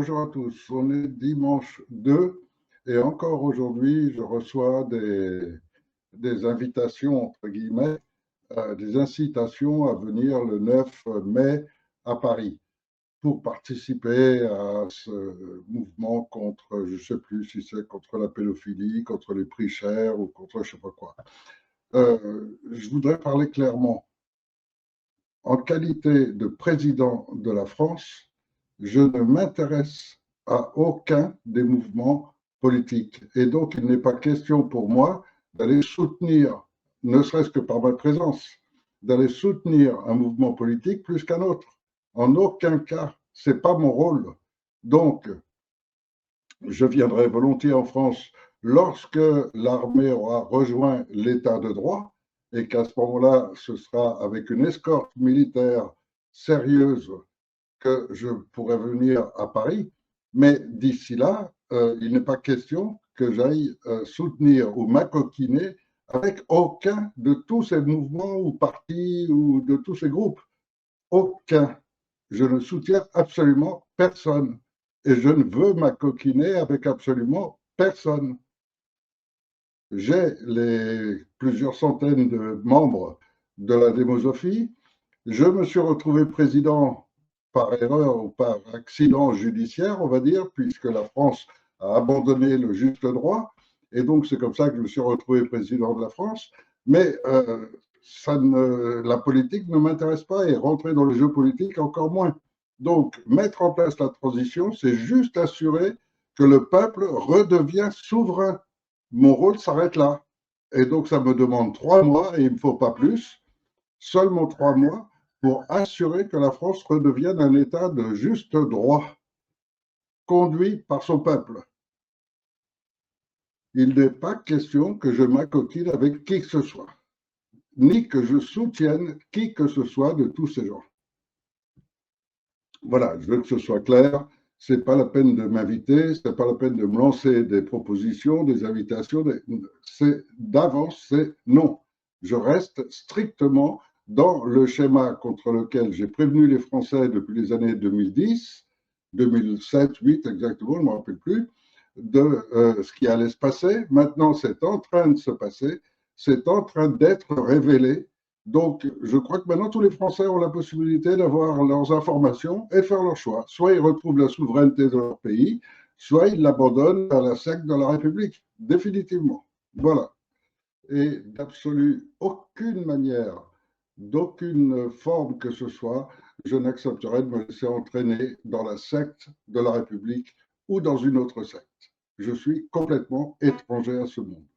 Bonjour à tous. On est dimanche 2 et encore aujourd'hui, je reçois des invitations, entre guillemets, des incitations à venir le 9 mai à Paris pour participer à ce mouvement contre, je ne sais plus si c'est contre la pédophilie, contre les prix chers ou contre je ne sais pas quoi. Je voudrais parler clairement. En qualité de président de la France, je ne m'intéresse à aucun des mouvements politiques. Et donc, il n'est pas question pour moi d'aller soutenir, ne serait-ce que par ma présence, d'aller soutenir un mouvement politique plus qu'un autre. En aucun cas, ce n'est pas mon rôle. Donc, je viendrai volontiers en France lorsque l'armée aura rejoint l'état de droit et qu'à ce moment-là, ce sera avec une escorte militaire sérieuse que je pourrais venir à Paris. Mais d'ici là, il n'est pas question que j'aille soutenir ou m'acoquiner avec aucun de tous ces mouvements ou partis ou de tous ces groupes. Aucun. Je ne soutiens absolument personne. Et je ne veux m'acoquiner avec absolument personne. J'ai plusieurs centaines de membres de la démosophie. Je me suis retrouvé président par erreur ou par accident judiciaire, on va dire, puisque la France a abandonné le juste droit. Et donc, c'est comme ça que je me suis retrouvé président de la France. Mais la politique ne m'intéresse pas et rentrer dans le jeu politique encore moins. Donc, mettre en place la transition, c'est juste assurer que le peuple redevient souverain. Mon rôle s'arrête là. Et donc, ça me demande 3 mois, et il ne me faut pas plus, seulement 3 mois, pour assurer que la France redevienne un État de juste droit, conduit par son peuple. Il n'est pas question que je m'acoquine avec qui que ce soit, ni que je soutienne qui que ce soit de tous ces gens. Voilà, je veux que ce soit clair. Ce n'est pas la peine de m'inviter, ce n'est pas la peine de me lancer des propositions, des invitations. C'est d'avance, c'est non. Je reste strictement dans le schéma contre lequel j'ai prévenu les Français depuis les années 2010, 2007, 2008 exactement, je ne me rappelle plus, de ce qui allait se passer. Maintenant, c'est en train de se passer, c'est en train d'être révélé. Donc, je crois que maintenant, tous les Français ont la possibilité d'avoir leurs informations et faire leur choix. Soit ils retrouvent la souveraineté de leur pays, soit ils l'abandonnent à la secte de la République, définitivement. Voilà. Et d'absolu aucune manière, d'aucune forme que ce soit, je n'accepterai de me laisser entraîner dans la secte de la République ou dans une autre secte. Je suis complètement étranger à ce monde.